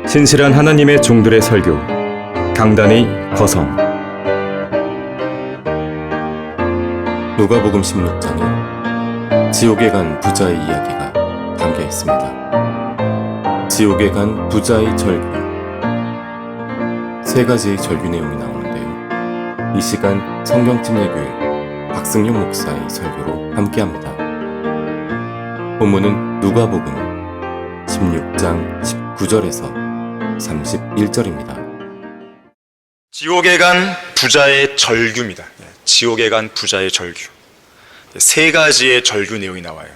신실한 하나님의 종들의 설교, 강단의 거성. 누가복음 16장에 지옥에 간 부자의 이야기가 담겨 있습니다. 지옥에 간 부자의 절규. 세 가지의 절규 내용이 나오는데요. 이 시간 성경침례교회 박승용 목사의 설교로 함께합니다. 본문은 누가복음 16장 19절에서 31절입니다. 지옥에 간 부자의 절규입니다. 지옥에 간 부자의 절규. 세 가지의 절규 내용이 나와요.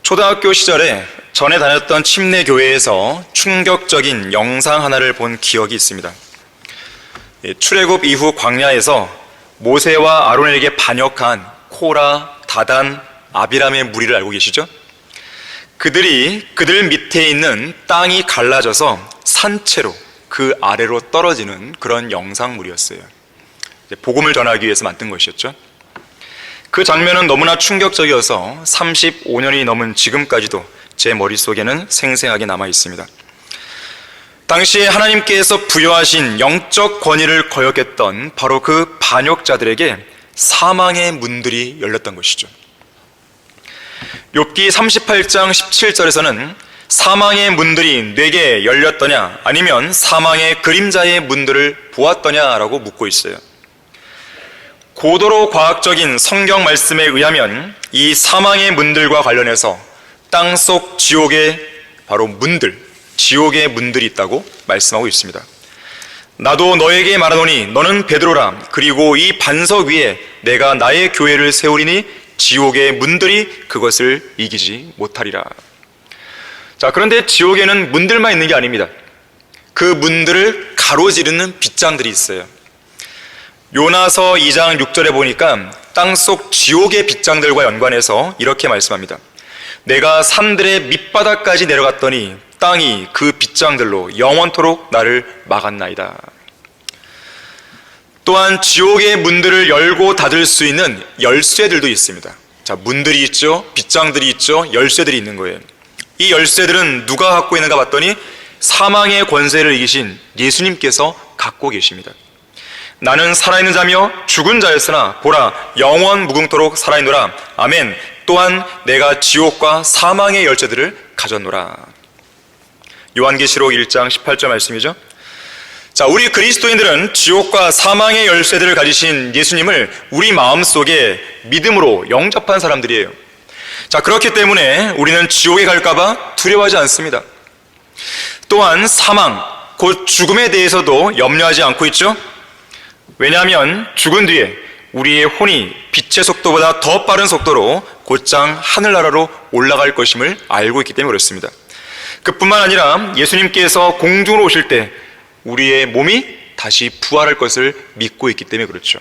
초등학교 시절에 전에 다녔던 침례교회에서 충격적인 영상 하나를 본 기억이 있습니다. 출애굽 이후 광야에서 모세와 아론에게 반역한 코라, 다단, 아비람의 무리를 알고 계시죠? 그들이 그들 밑에 있는 땅이 갈라져서 산채로 그 아래로 떨어지는 그런 영상물이었어요. 복음을 전하기 위해서 만든 것이었죠. 그 장면은 너무나 충격적이어서 35년이 넘은 지금까지도 제 머릿속에는 생생하게 남아 있습니다. 당시에 하나님께서 부여하신 영적 권위를 거역했던 바로 그 반역자들에게 사망의 문들이 열렸던 것이죠. 욥기 38장 17절에서는 사망의 문들이 내게 열렸더냐 아니면 사망의 그림자의 문들을 보았더냐라고 묻고 있어요. 고도로 과학적인 성경 말씀에 의하면 이 사망의 문들과 관련해서 땅속 지옥의 바로 문들, 지옥의 문들이 있다고 말씀하고 있습니다. 나도 너에게 말하노니 너는 베드로라. 그리고 이 반석 위에 내가 나의 교회를 세우리니 지옥의 문들이 그것을 이기지 못하리라. 자, 그런데 지옥에는 문들만 있는 게 아닙니다. 그 문들을 가로지르는 빗장들이 있어요. 요나서 2장 6절에 보니까 땅속 지옥의 빗장들과 연관해서 이렇게 말씀합니다. 내가 산들의 밑바닥까지 내려갔더니 땅이 그 빗장들로 영원토록 나를 막았나이다. 또한 지옥의 문들을 열고 닫을 수 있는 열쇠들도 있습니다. 자, 문들이 있죠, 빗장들이 있죠, 열쇠들이 있는 거예요. 이 열쇠들은 누가 갖고 있는가 봤더니 사망의 권세를 이기신 예수님께서 갖고 계십니다. 나는 살아있는 자며 죽은 자였으나 보라 영원 무궁토록 살아있노라. 아멘. 또한 내가 지옥과 사망의 열쇠들을 가졌노라. 요한계시록 1장 18절 말씀이죠. 자, 우리 그리스도인들은 지옥과 사망의 열쇠들을 가지신 예수님을 우리 마음속에 믿음으로 영접한 사람들이에요. 자, 그렇기 때문에 우리는 지옥에 갈까봐 두려워하지 않습니다. 또한 사망, 곧 죽음에 대해서도 염려하지 않고 있죠. 왜냐하면 죽은 뒤에 우리의 혼이 빛의 속도보다 더 빠른 속도로 곧장 하늘나라로 올라갈 것임을 알고 있기 때문에 그렇습니다. 그뿐만 아니라 예수님께서 공중으로 오실 때 우리의 몸이 다시 부활할 것을 믿고 있기 때문에 그렇죠.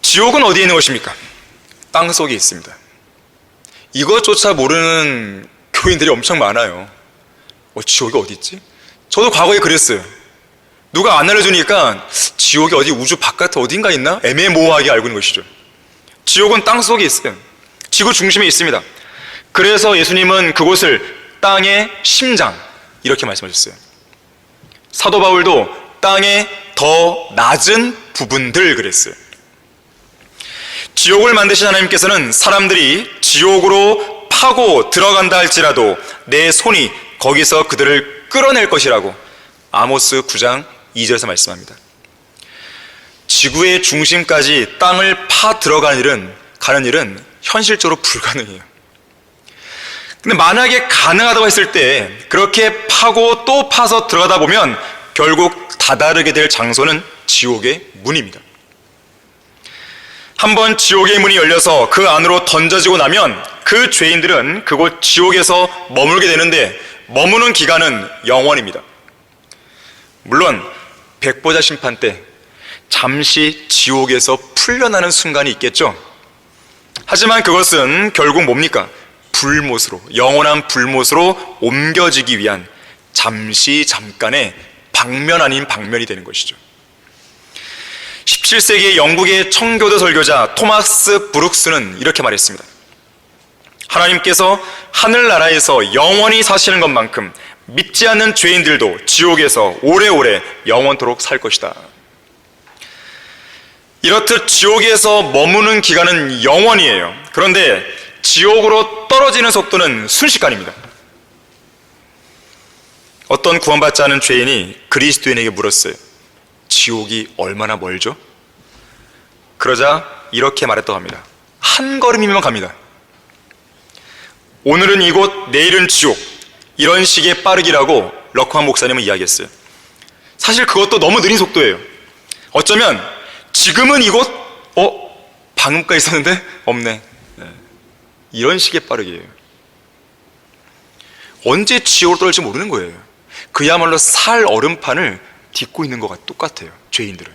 지옥은 어디에 있는 것입니까? 땅속에 있습니다. 이것조차 모르는 교인들이 엄청 많아요. 지옥이 어디 있지? 저도 과거에 그랬어요. 누가 안 알려주니까 지옥이 어디 우주 바깥에 어딘가 있나? 애매모호하게 알고 있는 것이죠. 지옥은 땅속에 있어요. 지구 중심에 있습니다. 그래서 예수님은 그곳을 땅의 심장 이렇게 말씀하셨어요. 사도 바울도 땅의 더 낮은 부분들 그랬어요. 지옥을 만드신 하나님께서는 사람들이 지옥으로 파고 들어간다 할지라도 내 손이 거기서 그들을 끌어낼 것이라고 아모스 9장 2절에서 말씀합니다. 지구의 중심까지 땅을 파 들어가는 일은 현실적으로 불가능해요. 근데 만약에 가능하다고 했을 때 그렇게 파고 또 파서 들어가다 보면 결국 다다르게 될 장소는 지옥의 문입니다. 한번 지옥의 문이 열려서 그 안으로 던져지고 나면 그 죄인들은 그곳 지옥에서 머물게 되는데 머무는 기간은 영원입니다. 물론 백보자 심판 때 잠시 지옥에서 풀려나는 순간이 있겠죠. 하지만 그것은 결국 뭡니까? 불못으로, 영원한 불못으로 옮겨지기 위한 잠깐의 방면 아닌 방면이 되는 것이죠. 17세기 영국의 청교도 설교자 토마스 브룩스는 이렇게 말했습니다. 하나님께서 하늘나라에서 영원히 사시는 것만큼 믿지 않는 죄인들도 지옥에서 오래오래 영원토록 살 것이다. 이렇듯 지옥에서 머무는 기간은 영원이에요. 그런데 지옥으로 떨어지는 속도는 순식간입니다. 어떤 구원받지 않은 죄인이 그리스도인에게 물었어요. 지옥이 얼마나 멀죠? 그러자 이렇게 말했다고 합니다. 한 걸음이면 갑니다. 오늘은 이곳, 내일은 지옥. 이런 식의 빠르기라고 러크만 목사님은 이야기했어요. 사실 그것도 너무 느린 속도예요. 어쩌면 지금은 이곳, 방금까지 있었는데 없네. 이런 식의 빠르기예요. 언제 지옥으로 떨어질지 모르는 거예요. 그야말로 살 얼음판을 딛고 있는 것과 똑같아요. 죄인들은.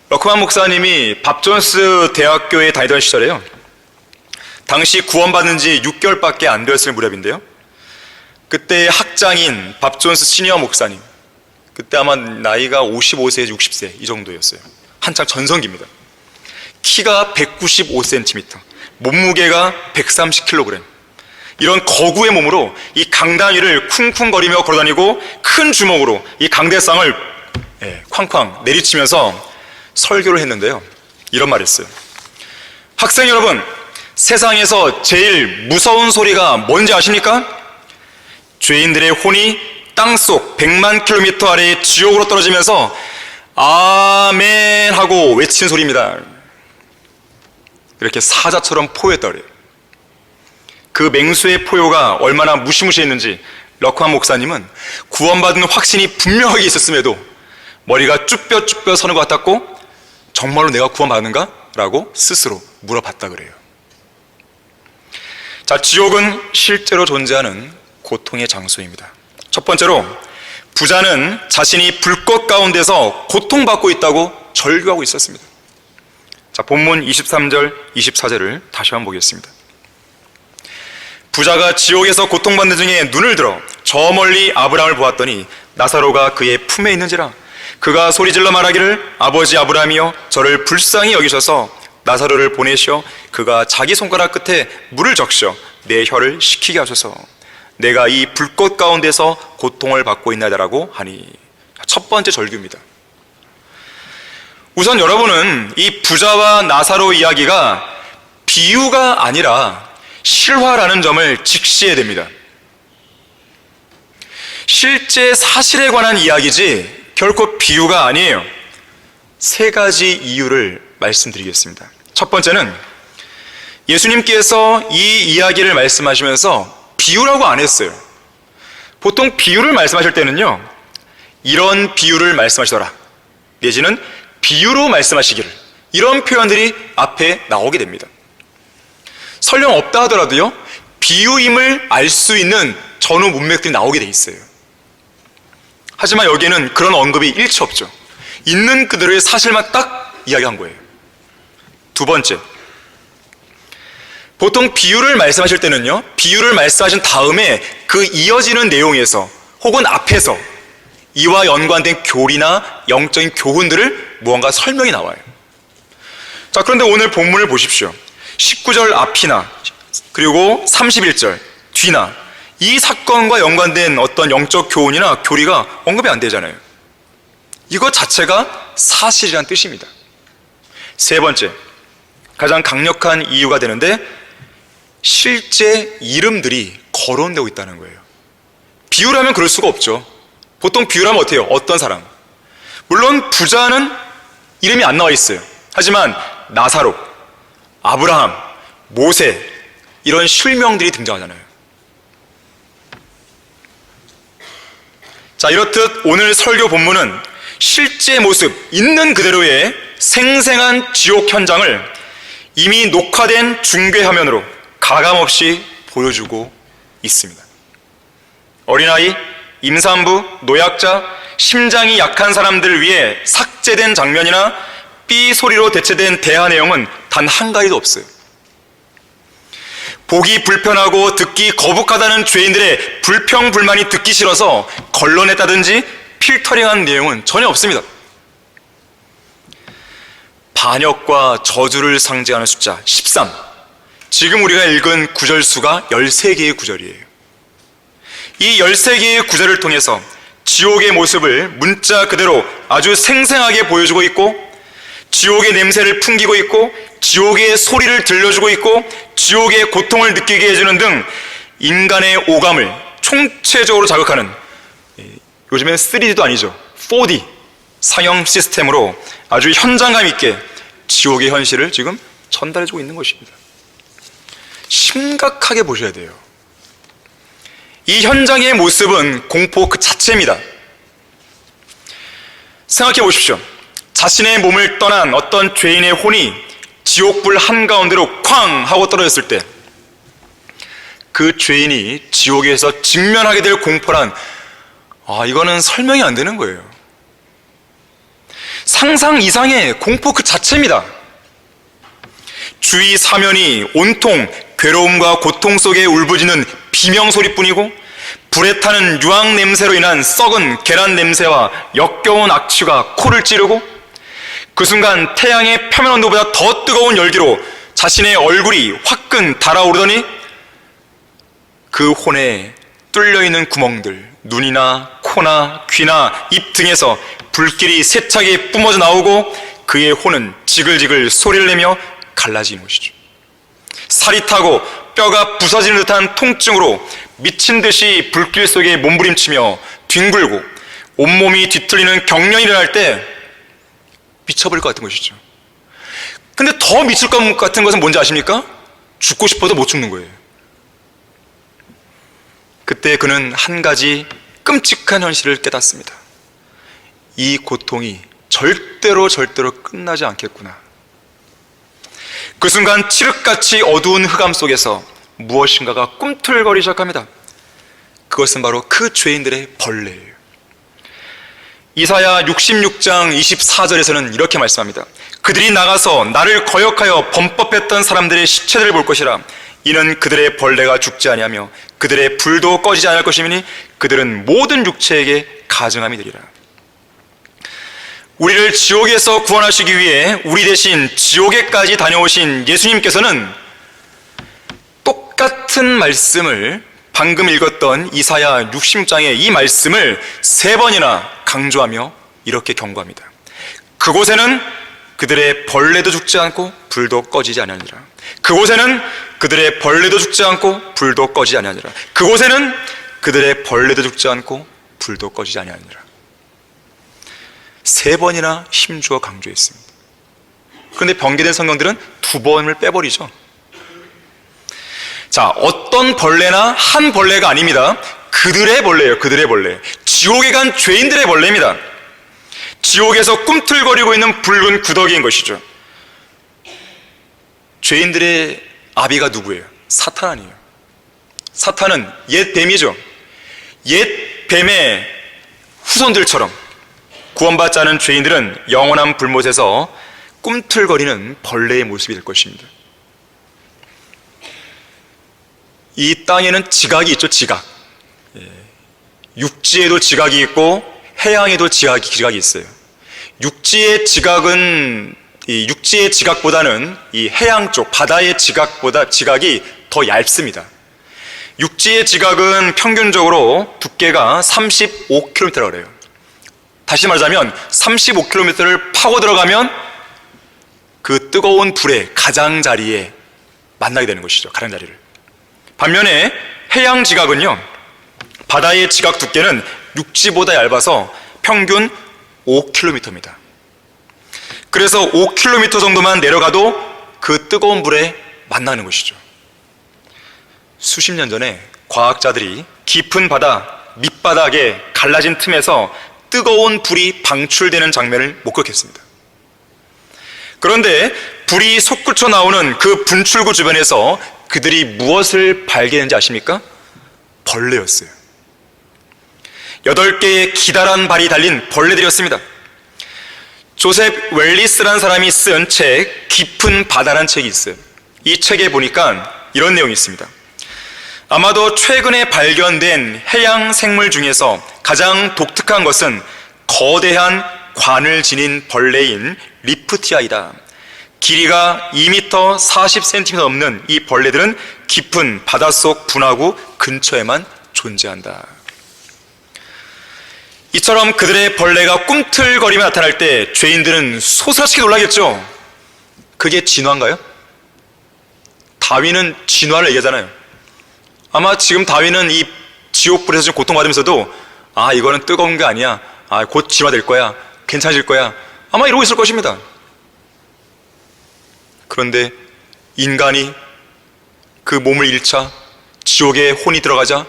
러크만 목사님이 밥존스 대학교에 다니던 시절에요, 당시 구원받은 지 6개월밖에 안 되었을 무렵인데요, 그때 학장인 밥존스 시니어 목사님, 그때 아마 나이가 55세에서 60세 이 정도였어요. 한창 전성기입니다. 키가 195cm, 몸무게가 130kg, 이런 거구의 몸으로 이 강단 위를 쿵쿵거리며 걸어다니고 큰 주먹으로 이 강대상을 쾅쾅 내리치면서 설교를 했는데요, 이런 말을 했어요. 학생 여러분, 세상에서 제일 무서운 소리가 뭔지 아십니까? 죄인들의 혼이 땅속 100만 킬로미터 아래의 지옥으로 떨어지면서 아멘 하고 외치는 소리입니다. 이렇게 사자처럼 포효했다 그래요. 그 맹수의 포효가 얼마나 무시무시했는지 러크만 목사님은 구원받은 확신이 분명하게 있었음에도 머리가 쭈뼛쭈뼛 서는 것 같았고, 정말로 내가 구원받는가? 라고 스스로 물어봤다 그래요. 자, 지옥은 실제로 존재하는 고통의 장소입니다. 첫 번째로, 부자는 자신이 불꽃 가운데서 고통받고 있다고 절규하고 있었습니다. 자, 본문 23절, 24절을 다시 한번 보겠습니다. 부자가 지옥에서 고통받는 중에 눈을 들어 저 멀리 아브라함을 보았더니 나사로가 그의 품에 있는지라. 그가 소리질러 말하기를, 아버지 아브라함이여, 저를 불쌍히 여기셔서 나사로를 보내시어 그가 자기 손가락 끝에 물을 적셔 내 혀를 식히게 하소서. 내가 이 불꽃 가운데서 고통을 받고 있나이다라고 하니. 첫 번째 절규입니다. 우선 여러분은 이 부자와 나사로 이야기가 비유가 아니라 실화라는 점을 직시해야 됩니다. 실제 사실에 관한 이야기지 결코 비유가 아니에요. 세 가지 이유를 말씀드리겠습니다. 첫 번째는, 예수님께서 이 이야기를 말씀하시면서 비유라고 안 했어요. 보통 비유를 말씀하실 때는요, 이런 비유를 말씀하시더라, 내지는 비유로 말씀하시기를, 이런 표현들이 앞에 나오게 됩니다. 설령 없다 하더라도요, 비유임을 알 수 있는 전후 문맥들이 나오게 돼 있어요. 하지만 여기에는 그런 언급이 일치 없죠. 있는 그대로의 사실만 딱 이야기한 거예요. 두 번째, 보통 비유를 말씀하실 때는요, 비유를 말씀하신 다음에 그 이어지는 내용에서 혹은 앞에서 이와 연관된 교리나 영적인 교훈들을 무언가 설명이 나와요. 자, 그런데 오늘 본문을 보십시오. 19절 앞이나 그리고 31절 뒤나 이 사건과 연관된 어떤 영적 교훈이나 교리가 언급이 안 되잖아요. 이것 자체가 사실이란 뜻입니다. 세 번째, 가장 강력한 이유가 되는데, 실제 이름들이 거론되고 있다는 거예요. 비유라면 그럴 수가 없죠. 보통 비유라면 어때요? 어떤 사람, 물론 부자는 이름이 안 나와 있어요. 하지만 나사로, 아브라함, 모세, 이런 실명들이 등장하잖아요. 자, 이렇듯 오늘 설교 본문은 실제 모습, 있는 그대로의 생생한 지옥 현장을 이미 녹화된 중계 화면으로 가감없이 보여주고 있습니다. 어린아이, 임산부, 노약자, 심장이 약한 사람들을 위해 삭제된 장면이나 삐 소리로 대체된 대화 내용은 단 한 가지도 없어요. 보기 불편하고 듣기 거북하다는 죄인들의 불평불만이 듣기 싫어서 걸러냈다든지 필터링한 내용은 전혀 없습니다. 반역과 저주를 상징하는 숫자 13, 지금 우리가 읽은 구절 수가 13개의 구절이에요. 이 13개의 구절을 통해서 지옥의 모습을 문자 그대로 아주 생생하게 보여주고 있고, 지옥의 냄새를 풍기고 있고, 지옥의 소리를 들려주고 있고, 지옥의 고통을 느끼게 해주는 등 인간의 오감을 총체적으로 자극하는, 요즘엔 3D도 아니죠, 4D 상영 시스템으로 아주 현장감 있게 지옥의 현실을 지금 전달해주고 있는 것입니다. 심각하게 보셔야 돼요. 이 현장의 모습은 공포 그 자체입니다. 생각해 보십시오. 자신의 몸을 떠난 어떤 죄인의 혼이 지옥불 한가운데로 쾅 하고 떨어졌을 때 그 죄인이 지옥에서 직면하게 될 공포란, 이거는 설명이 안 되는 거예요. 상상 이상의 공포 그 자체입니다. 주위 사면이 온통 괴로움과 고통 속에 울부짖는 비명소리뿐이고, 불에 타는 유황 냄새로 인한 썩은 계란 냄새와 역겨운 악취가 코를 찌르고, 그 순간 태양의 표면 온도보다 더 뜨거운 열기로 자신의 얼굴이 화끈 달아오르더니 그 혼에 뚫려있는 구멍들, 눈이나 코나 귀나 입 등에서 불길이 세차게 뿜어져 나오고 그의 혼은 지글지글 소리를 내며 갈라지는 것이죠. 살이 타고 뼈가 부서지는 듯한 통증으로 미친 듯이 불길 속에 몸부림치며 뒹굴고 온몸이 뒤틀리는 경련이 일어날 때 미쳐버릴 것 같은 것이죠. 근데 더 미칠 것 같은 것은 뭔지 아십니까? 죽고 싶어도 못 죽는 거예요. 그때 그는 한 가지 끔찍한 현실을 깨닫습니다. 이 고통이 절대로 끝나지 않겠구나. 그 순간 칠흑같이 어두운 흑암 속에서 무엇인가가 꿈틀거리기 시작합니다. 그것은 바로 그 죄인들의 벌레예요. 이사야 66장 24절에서는 이렇게 말씀합니다. 그들이 나가서 나를 거역하여 범법했던 사람들의 시체들을 볼 것이라. 이는 그들의 벌레가 죽지 아니하며 그들의 불도 꺼지지 않을 것이니 그들은 모든 육체에게 가증함이 되리라. 우리를 지옥에서 구원하시기 위해 우리 대신 지옥에까지 다녀오신 예수님께서는 똑같은 말씀을, 방금 읽었던 이사야 66장의 이 말씀을 3번이나 강조하며 이렇게 경고합니다. 그곳에는 그들의 벌레도 죽지 않고 불도 꺼지지 아니하니라. 그곳에는 그들의 벌레도 죽지 않고 불도 꺼지지 아니하니라. 그곳에는 그들의 벌레도 죽지 않고 불도 꺼지지 아니하니라. 3번이나 힘주어 강조했습니다. 그런데 변개된 성경들은 2번을 빼버리죠. 자, 어떤 벌레나 한 벌레가 아닙니다. 그들의 벌레예요. 그들의 벌레. 지옥에 간 죄인들의 벌레입니다. 지옥에서 꿈틀거리고 있는 붉은 구더기인 것이죠. 죄인들의 아비가 누구예요? 사탄 아니에요. 사탄은 옛 뱀이죠. 옛 뱀의 후손들처럼 구원받지 않은 죄인들은 영원한 불못에서 꿈틀거리는 벌레의 모습이 될 것입니다. 이 땅에는 지각이 있죠. 지각. 육지에도 지각이 있고 해양에도 지각이 있어요. 육지의 지각은 육지의 지각보다는 이 해양 쪽 바다의 지각이 더 얇습니다. 육지의 지각은 평균적으로 두께가 35km라고 그래요. 다시 말하자면 35km를 파고 들어가면 그 뜨거운 불의 가장자리에 만나게 되는 것이죠. 가장자리를. 반면에 해양 지각은요, 바다의 지각 두께는 육지보다 얇아서 평균 5km입니다. 그래서 5km 정도만 내려가도 그 뜨거운 불에 만나는 것이죠. 수십 년 전에 과학자들이 깊은 바다 밑바닥에 갈라진 틈에서 뜨거운 불이 방출되는 장면을 목격했습니다. 그런데 불이 솟구쳐 나오는 그 분출구 주변에서 그들이 무엇을 발견했는지 아십니까? 벌레였어요. 8개의 기다란 발이 달린 벌레들이었습니다. 조셉 웰리스라는 사람이 쓴 책 깊은 바다라는 책이 있어요. 이 책에 보니까 이런 내용이 있습니다. 아마도 최근에 발견된 해양 생물 중에서 가장 독특한 것은 거대한 관을 지닌 벌레인 리프티아이다. 길이가 2m 40cm 넘는 이 벌레들은 깊은 바닷속 분화구 근처에만 존재한다. 이처럼 그들의 벌레가 꿈틀거리며 나타날 때 죄인들은 소스라치게 놀라겠죠. 그게 진화인가요? 다윈은 진화를 얘기하잖아요. 아마 지금 다윈은 이 지옥불에서 좀 고통받으면서도 이거는 뜨거운 게 아니야, 곧 진화될 거야, 괜찮아질 거야, 아마 이러고 있을 것입니다. 그런데 인간이 그 몸을 잃자 지옥에 혼이 들어가자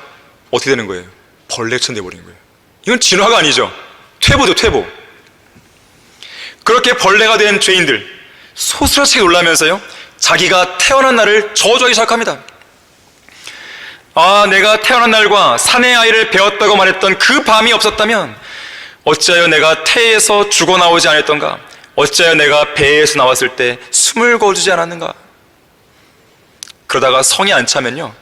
어떻게 되는 거예요? 벌레처럼 돼버리는 거예요. 이건 진화가 아니죠. 퇴보죠, 퇴보. 그렇게 벌레가 된 죄인들 소스라치게 놀라면서요, 자기가 태어난 날을 저주하기 시작합니다. 내가 태어난 날과 사내 아이를 배웠다고 말했던 그 밤이 없었다면 어찌하여 내가 태에서 죽어 나오지 않았던가? 어찌하여 내가 배에서 나왔을 때 숨을 거두지 않았는가? 그러다가 성이 안 차면요,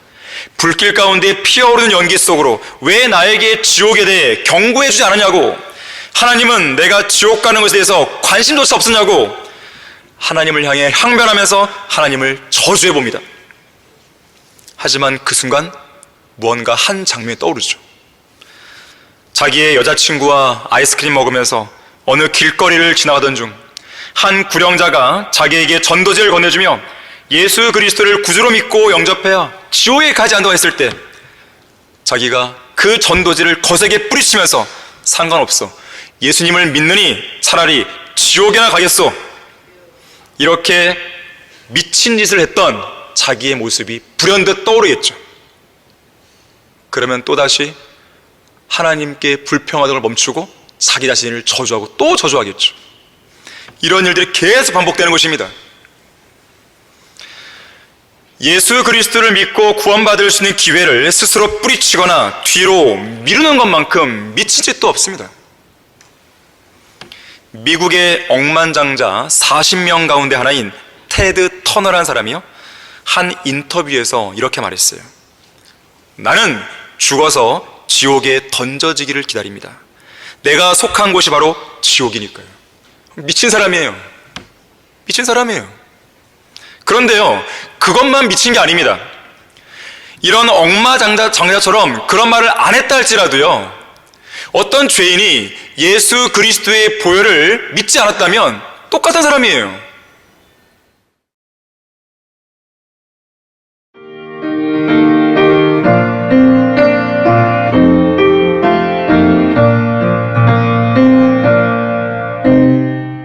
불길 가운데 피어오르는 연기 속으로 왜 나에게 지옥에 대해 경고해 주지 않았냐고, 하나님은 내가 지옥 가는 것에 대해서 관심조차 없었냐고 하나님을 향해 항변하면서 하나님을 저주해 봅니다. 하지만 그 순간 무언가 한 장면이 떠오르죠. 자기의 여자친구와 아이스크림 먹으면서 어느 길거리를 지나가던 중 한 구령자가 자기에게 전도지를 건네주며 예수 그리스도를 구주로 믿고 영접해야 지옥에 가지 않는다고 했을 때 자기가 그 전도지를 거세게 뿌리치면서 상관없어, 예수님을 믿느니 차라리 지옥에나 가겠소, 이렇게 미친 짓을 했던 자기의 모습이 불현듯 떠오르겠죠. 그러면 또다시 하나님께 불평하던 걸 멈추고 자기 자신을 저주하고 또 저주하겠죠. 이런 일들이 계속 반복되는 것입니다. 예수 그리스도를 믿고 구원받을 수 있는 기회를 스스로 뿌리치거나 뒤로 미루는 것만큼 미친 짓도 없습니다. 미국의 억만장자 40명 가운데 하나인 테드 터너라는 사람이요, 한 인터뷰에서 이렇게 말했어요. 나는 죽어서 지옥에 던져지기를 기다립니다. 내가 속한 곳이 바로 지옥이니까요. 미친 사람이에요. 미친 사람이에요. 그런데요, 그것만 미친 게 아닙니다. 이런 억마장자처럼 그런 말을 안 했다 할지라도요, 어떤 죄인이 예수 그리스도의 보혈을 믿지 않았다면 똑같은 사람이에요.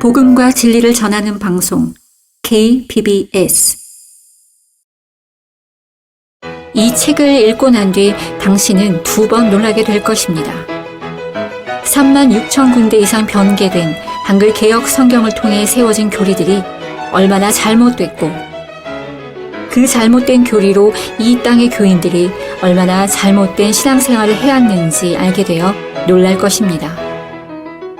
복음과 진리를 전하는 방송 KBBS. 이 책을 읽고 난 뒤 당신은 2번 놀라게 될 것입니다. 36,000군데 이상 변개된 한글 개역 성경을 통해 세워진 교리들이 얼마나 잘못됐고, 그 잘못된 교리로 이 땅의 교인들이 얼마나 잘못된 신앙생활을 해왔는지 알게 되어 놀랄 것입니다.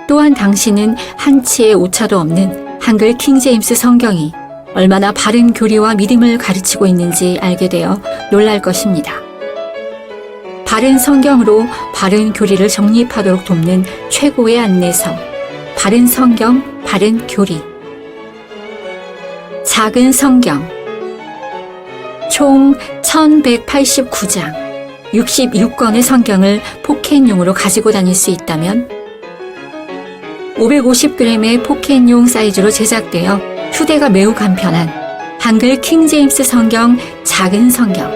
또한 당신은 한치의 오차도 없는 한글 킹제임스 성경이 얼마나 바른 교리와 믿음을 가르치고 있는지 알게 되어 놀랄 것입니다. 바른 성경으로 바른 교리를 정립하도록 돕는 최고의 안내서, 바른 성경, 바른 교리. 작은 성경. 총 1189장, 66권의 성경을 포켓용으로 가지고 다닐 수 있다면 550g의 포켓용 사이즈로 제작되어 휴대가 매우 간편한 한글 킹제임스 성경, 작은 성경.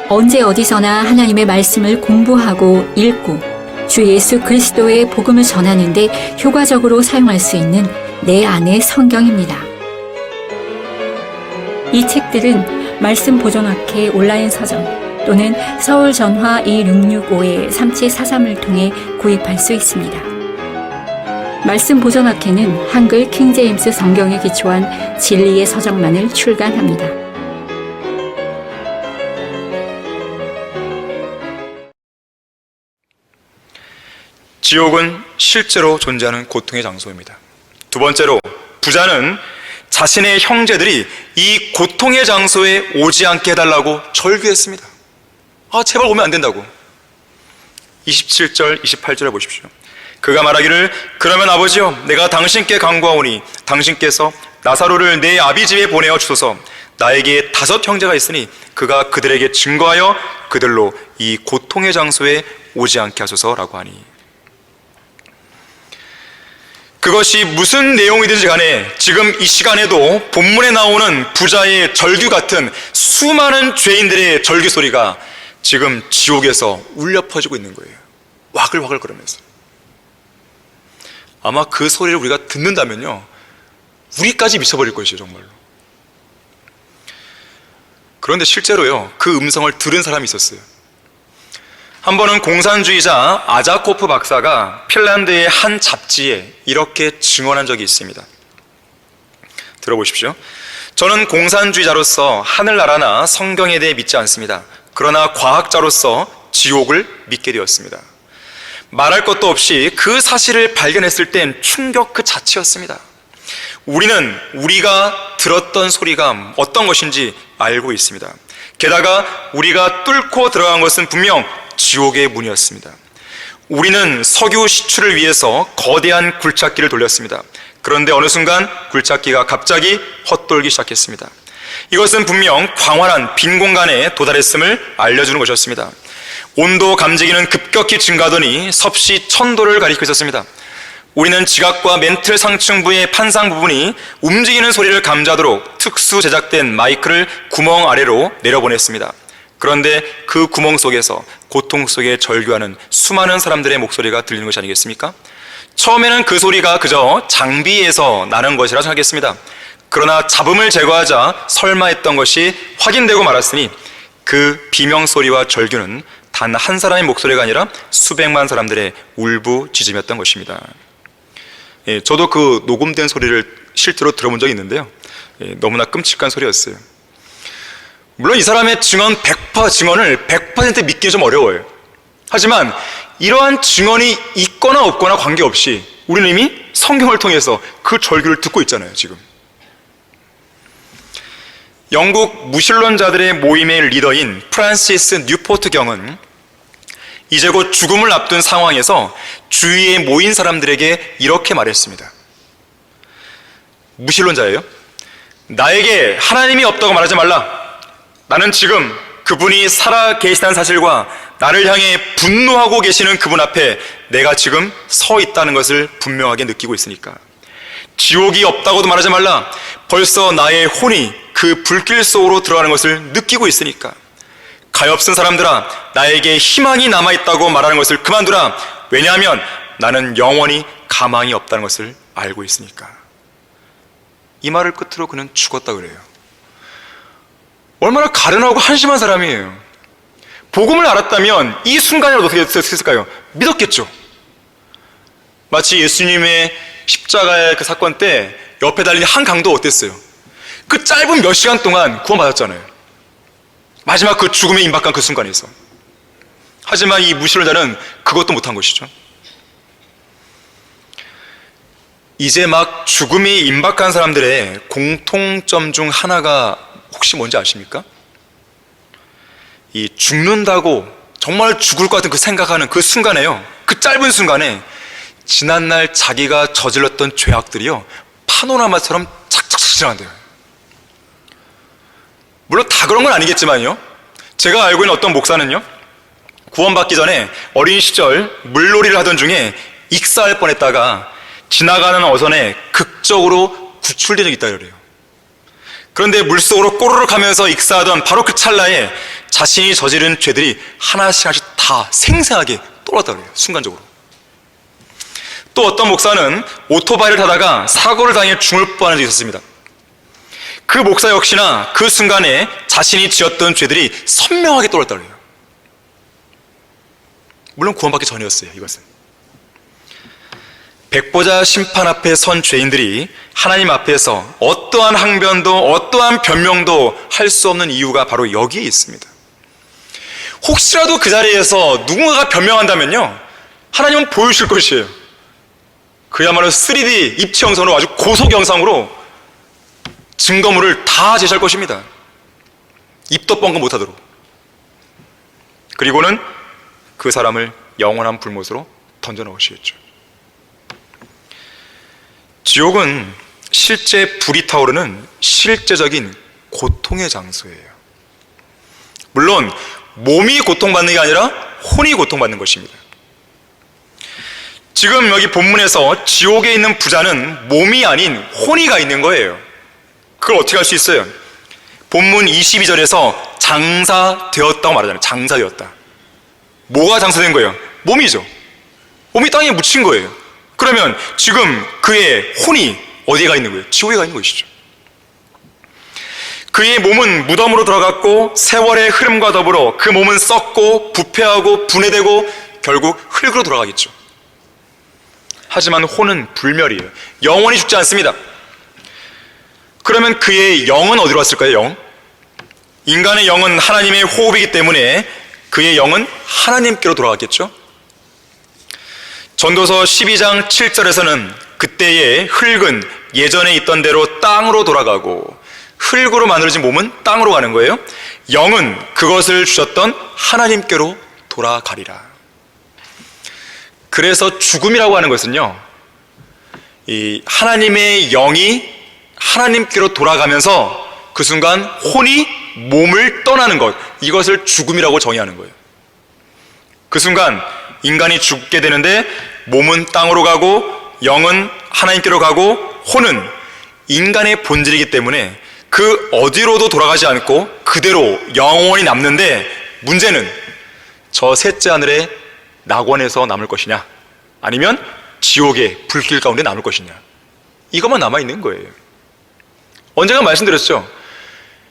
언제 어디서나 하나님의 말씀을 공부하고 읽고 주 예수 그리스도의 복음을 전하는 데 효과적으로 사용할 수 있는 내 안의 성경입니다. 이 책들은 말씀 보존학회 온라인 서점 또는 서울 전화 2665-3743을 통해 구입할 수 있습니다. 말씀 보존학회는 한글 킹제임스 성경에 기초한 진리의 서적만을 출간합니다. 지옥은 실제로 존재하는 고통의 장소입니다. 두 번째로, 부자는 자신의 형제들이 이 고통의 장소에 오지 않게 해달라고 절규했습니다. 제발 오면 안 된다고. 27절, 28절에 보십시오. 그가 말하기를, 그러면 아버지여, 내가 당신께 간구하오니 당신께서 나사로를 내 아비 집에 보내어 주소서. 나에게 5 형제가 있으니 그가 그들에게 증거하여 그들로 이 고통의 장소에 오지 않게 하소서라고 하니, 그것이 무슨 내용이든지 간에 지금 이 시간에도 본문에 나오는 부자의 절규 같은 수많은 죄인들의 절규 소리가 지금 지옥에서 울려 퍼지고 있는 거예요. 와글와글 거리면서. 아마 그 소리를 우리가 듣는다면요, 우리까지 미쳐버릴 것이에요, 정말로. 그런데 실제로요, 그 음성을 들은 사람이 있었어요. 한 번은 공산주의자 아자코프 박사가 핀란드의 한 잡지에 이렇게 증언한 적이 있습니다. 들어보십시오. 저는 공산주의자로서 하늘나라나 성경에 대해 믿지 않습니다. 그러나 과학자로서 지옥을 믿게 되었습니다. 말할 것도 없이 그 사실을 발견했을 땐 충격 그 자체였습니다. 우리는 우리가 들었던 소리가 어떤 것인지 알고 있습니다. 게다가 우리가 뚫고 들어간 것은 분명 지옥의 문이었습니다. 우리는 석유 시출을 위해서 거대한 굴착기를 돌렸습니다. 그런데 어느 순간 굴착기가 갑자기 헛돌기 시작했습니다. 이것은 분명 광활한 빈 공간에 도달했음을 알려주는 것이었습니다. 온도 감지기는 급격히 증가하더니 섭씨 1000도를 가리키고 있었습니다. 우리는 지각과 멘틀 상층부의 판상 부분이 움직이는 소리를 감지하도록 특수 제작된 마이크를 구멍 아래로 내려보냈습니다. 그런데 그 구멍 속에서 고통 속에 절규하는 수많은 사람들의 목소리가 들리는 것이 아니겠습니까? 처음에는 그 소리가 그저 장비에서 나는 것이라 생각했습니다. 그러나 잡음을 제거하자 설마 했던 것이 확인되고 말았으니 그 비명소리와 절규는 단 한 사람의 목소리가 아니라 수백만 사람들의 울부짖음이었던 것입니다. 저도 그 녹음된 소리를 실제로 들어본 적이 있는데요, 너무나 끔찍한 소리였어요. 물론 이 사람의 증언을 100% 믿기는 좀 어려워요. 하지만 이러한 증언이 있거나 없거나 관계없이 우리는 이미 성경을 통해서 그 절규를 듣고 있잖아요, 지금. 영국 무신론자들의 모임의 리더인 프란시스 뉴포트 경은 이제 곧 죽음을 앞둔 상황에서 주위에 모인 사람들에게 이렇게 말했습니다. 무신론자예요. 나에게 하나님이 없다고 말하지 말라. 나는 지금 그분이 살아 계시다는 사실과 나를 향해 분노하고 계시는 그분 앞에 내가 지금 서 있다는 것을 분명하게 느끼고 있으니까. 지옥이 없다고도 말하지 말라. 벌써 나의 혼이 그 불길 속으로 들어가는 것을 느끼고 있으니까. 가엾은 사람들아, 나에게 희망이 남아있다고 말하는 것을 그만두라. 왜냐하면 나는 영원히 가망이 없다는 것을 알고 있으니까. 이 말을 끝으로 그는 죽었다 그래요. 얼마나 가련하고 한심한 사람이에요. 복음을 알았다면 이 순간이라도 어떻게 했을까요? 믿었겠죠. 마치 예수님의 십자가의 그 사건 때 옆에 달린 한 강도 어땠어요? 그 짧은 몇 시간 동안 구원받았잖아요. 마지막 그 죽음에 임박한 그 순간에서. 하지만 이 무신론자는 그것도 못한 것이죠. 이제 막 죽음이 임박한 사람들의 공통점 중 하나가 혹시 뭔지 아십니까? 이 죽는다고 정말 죽을 것 같은 그 생각하는 그 순간에요, 그 짧은 순간에 지난날 자기가 저질렀던 죄악들이요 파노라마처럼 착착착 지나간대요. 물론 다 그런 건 아니겠지만요, 제가 알고 있는 어떤 목사는요, 구원받기 전에 어린 시절 물놀이를 하던 중에 익사할 뻔했다가 지나가는 어선에 극적으로 구출된 적이 있다 그래요. 그런데 물속으로 꼬르륵 하면서 익사하던 바로 그 찰나에 자신이 저지른 죄들이 하나씩 하나씩 다 생생하게 떠올랐다 그래요, 순간적으로. 또 어떤 목사는 오토바이를 타다가 사고를 당해 죽을 뻔한 적이 있었습니다. 그 목사 역시나 그 순간에 자신이 지었던 죄들이 선명하게 떠올랐다 그래요. 물론 구원받기 전이었어요, 이것은. 백보자 심판 앞에 선 죄인들이 하나님 앞에서 어떠한 항변도 어떠한 변명도 할 수 없는 이유가 바로 여기에 있습니다. 혹시라도 그 자리에서 누군가가 변명한다면요, 하나님은 보여주실 것이에요. 그야말로 3D 입체 영상으로 아주 고속 영상으로 증거물을 다 제시할 것입니다. 입도 뻥긋 못하도록. 그리고는 그 사람을 영원한 불못으로 던져 넣으시겠죠. 지옥은 실제 불이 타오르는 실제적인 고통의 장소예요. 물론 몸이 고통받는 게 아니라 혼이 고통받는 것입니다. 지금 여기 본문에서 지옥에 있는 부자는 몸이 아닌 혼이 가 있는 거예요. 그걸 어떻게 할 수 있어요? 본문 22절에서 장사되었다고 말하잖아요. 장사되었다. 뭐가 장사된 거예요? 몸이죠. 몸이 땅에 묻힌 거예요. 그러면 지금 그의 혼이 어디에 가 있는 거예요? 지옥에 가 있는 것이죠. 그의 몸은 무덤으로 들어갔고 세월의 흐름과 더불어 그 몸은 썩고 부패하고 분해되고 결국 흙으로 돌아가겠죠. 하지만 혼은 불멸이에요. 영원히 죽지 않습니다. 그러면 그의 영은 어디로 왔을까요? 영? 인간의 영은 하나님의 호흡이기 때문에 그의 영은 하나님께로 돌아갔겠죠. 전도서 12장 7절에서는 그때의 흙은 예전에 있던 대로 땅으로 돌아가고 흙으로 만들어진 몸은 땅으로 가는 거예요. 영은 그것을 주셨던 하나님께로 돌아가리라. 그래서 죽음이라고 하는 것은요, 이 하나님의 영이 하나님께로 돌아가면서 그 순간 혼이 몸을 떠나는 것, 이것을 죽음이라고 정의하는 거예요. 그 순간 인간이 죽게 되는데 몸은 땅으로 가고 영은 하나님께로 가고 혼은 인간의 본질이기 때문에 그 어디로도 돌아가지 않고 그대로 영원히 남는데, 문제는 저 셋째 하늘의 낙원에서 남을 것이냐 아니면 지옥의 불길 가운데 남을 것이냐, 이것만 남아있는 거예요. 언젠가 말씀드렸죠.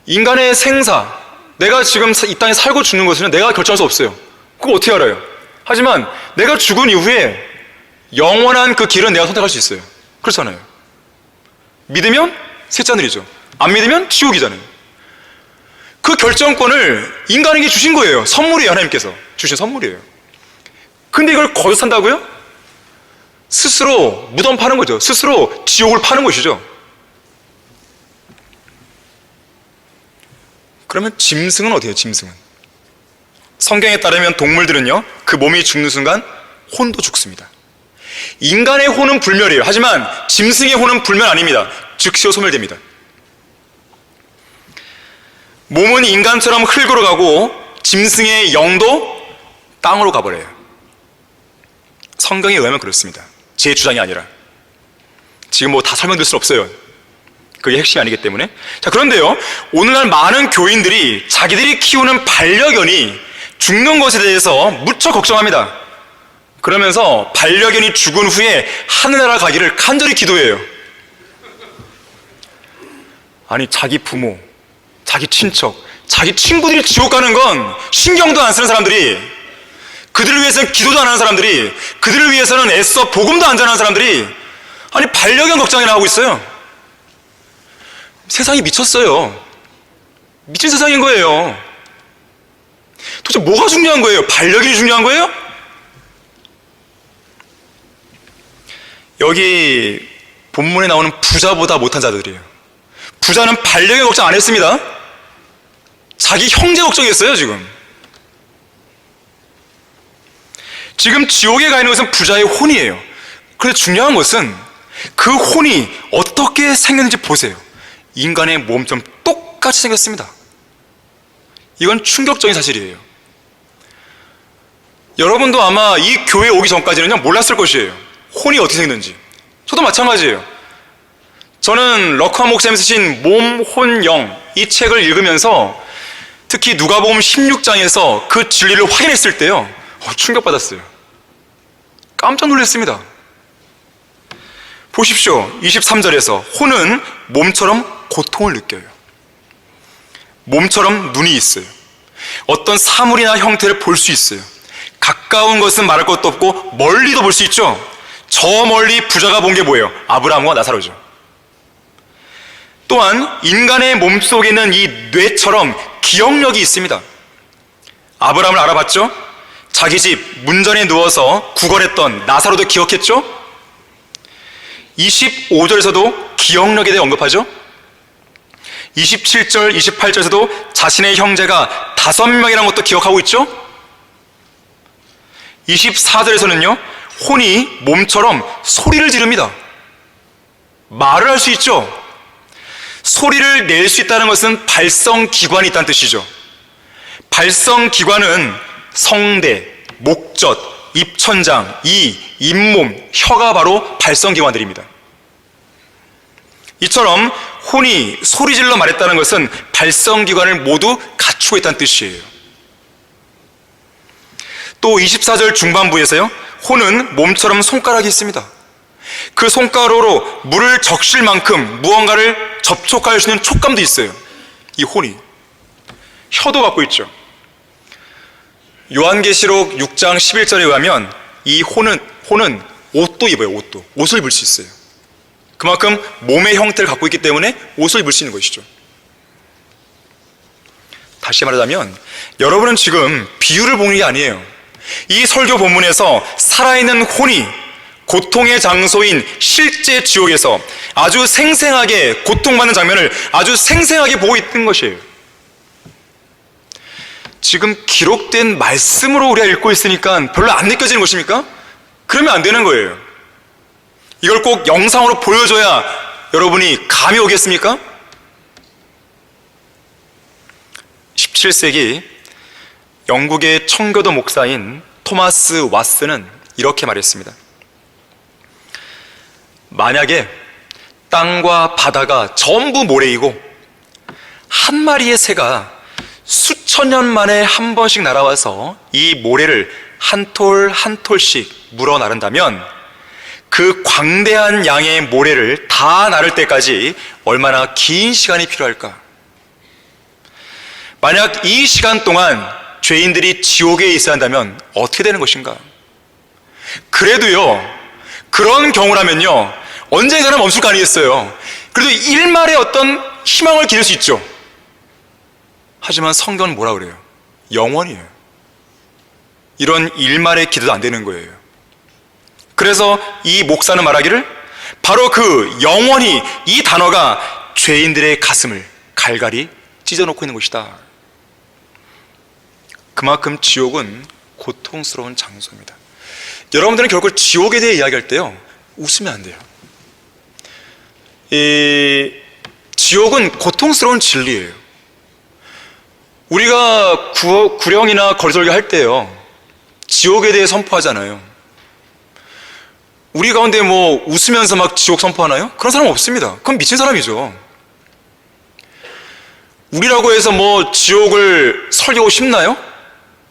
인간의 생사, 내가 지금 이 땅에 살고 죽는 것은 내가 결정할 수 없어요. 그거 어떻게 알아요? 하지만 내가 죽은 이후에 영원한 그 길은 내가 선택할 수 있어요. 그렇잖아요. 믿으면 셋째 하늘이죠. 안 믿으면 지옥이잖아요. 그 결정권을 인간에게 주신 거예요. 선물이에요. 하나님께서 주신 선물이에요. 근데 이걸 거둬 산다고요? 스스로 무덤 파는 거죠. 스스로 지옥을 파는 것이죠. 그러면 짐승은 어디예요? 짐승은 성경에 따르면 동물들은요, 그 몸이 죽는 순간 혼도 죽습니다. 인간의 혼은 불멸이에요. 하지만 짐승의 혼은 불멸 아닙니다. 즉시로 소멸됩니다. 몸은 인간처럼 흙으로 가고 짐승의 영도 땅으로 가버려요. 성경에 의하면 그렇습니다. 제 주장이 아니라. 지금 뭐 다 설명드릴 수 없어요. 그게 핵심이 아니기 때문에. 자, 그런데요, 오늘날 많은 교인들이 자기들이 키우는 반려견이 죽는 것에 대해서 무척 걱정합니다. 그러면서 반려견이 죽은 후에 하늘나라 가기를 간절히 기도해요. 아니, 자기 부모, 자기 친척, 자기 친구들이 지옥 가는 건 신경도 안 쓰는 사람들이, 그들을 위해서는 기도도 안 하는 사람들이, 그들을 위해서는 애써 복음도 안 전하는 사람들이, 아니 반려견 걱정이나 하고 있어요. 세상이 미쳤어요. 미친 세상인 거예요. 도대체 뭐가 중요한 거예요? 반려견이 중요한 거예요? 여기 본문에 나오는 부자보다 못한 자들이에요. 부자는 반려견 걱정 안 했습니다. 자기 형제 걱정했어요. 지금 지옥에 가 있는 것은 부자의 혼이에요. 그런데 중요한 것은 그 혼이 어떻게 생겼는지 보세요. 인간의 몸처럼 똑같이 생겼습니다. 이건 충격적인 사실이에요. 여러분도 아마 이 교회에 오기 전까지는요, 몰랐을 것이에요. 혼이 어떻게 생겼는지. 저도 마찬가지예요. 저는 럭커 목사님 쓰신 몸, 혼, 영, 이 책을 읽으면서 특히 누가복음 16장에서 그 진리를 확인했을 때요, 충격받았어요. 깜짝 놀랐습니다. 보십시오. 23절에서 혼은 몸처럼 고통을 느껴요. 몸처럼 눈이 있어요. 어떤 사물이나 형태를 볼 수 있어요. 가까운 것은 말할 것도 없고 멀리도 볼 수 있죠. 저 멀리 부자가 본 게 뭐예요? 아브라함과 나사로죠. 또한 인간의 몸속에 있는 이 뇌처럼 기억력이 있습니다. 아브라함을 알아봤죠? 자기 집 문전에 누워서 구걸했던 나사로도 기억했죠? 25절에서도 기억력에 대해 언급하죠? 27절, 28절에서도 자신의 형제가 5명이라는 것도 기억하고 있죠? 24절에서는요, 혼이 몸처럼 소리를 지릅니다. 말을 할 수 있죠. 소리를 낼 수 있다는 것은 발성기관이 있다는 뜻이죠. 발성기관은 성대, 목젖, 입천장, 이, 잇몸, 혀가 바로 발성기관들입니다. 이처럼 혼이 소리질러 말했다는 것은 발성기관을 모두 갖추고 있다는 뜻이에요. 또 24절 중반부에서요, 혼은 몸처럼 손가락이 있습니다. 그 손가락으로 물을 적실 만큼 무언가를 접촉할 수 있는 촉감도 있어요. 이 혼이. 혀도 갖고 있죠. 요한계시록 6장 11절에 의하면 이 혼은 옷도 입어요. 옷을 입을 수 있어요. 그만큼 몸의 형태를 갖고 있기 때문에 옷을 입을 수 있는 것이죠. 다시 말하자면 여러분은 지금 비유를 보는 게 아니에요. 이 설교 본문에서 살아있는 혼이 고통의 장소인 실제 지옥에서 아주 생생하게 고통받는 장면을 아주 생생하게 보고 있는 것이에요. 지금 기록된 말씀으로 우리가 읽고 있으니까 별로 안 느껴지는 것입니까? 그러면 안 되는 거예요. 이걸 꼭 영상으로 보여줘야 여러분이 감이 오겠습니까? 17세기 영국의 청교도 목사인 토마스 왓슨은 이렇게 말했습니다. 만약에 땅과 바다가 전부 모래이고 한 마리의 새가 수천 년 만에 한 번씩 날아와서 이 모래를 한 톨 한 톨씩 물어 나른다면 그 광대한 양의 모래를 다 나를 때까지 얼마나 긴 시간이 필요할까? 만약 이 시간 동안 죄인들이 지옥에 있어야 한다면 어떻게 되는 것인가? 그래도요, 그런 경우라면요, 언젠가는 멈출 거 아니겠어요? 그래도 일말의 어떤 희망을 기를 수 있죠. 하지만 성경은 뭐라 그래요? 영원이에요. 이런 일말의 기도도 안 되는 거예요. 그래서 이 목사는 말하기를 바로 그 영원히, 이 단어가 죄인들의 가슴을 갈갈이 찢어놓고 있는 것이다. 그만큼 지옥은 고통스러운 장소입니다. 여러분들은 결국 지옥에 대해 이야기할 때요, 웃으면 안 돼요. 지옥은 고통스러운 진리예요. 우리가 구령이나 거리설교 할 때요, 지옥에 대해 선포하잖아요. 우리 가운데 뭐 웃으면서 막 지옥 선포하나요? 그런 사람 없습니다. 그건 미친 사람이죠. 우리라고 해서 뭐 지옥을 설교하고 싶나요?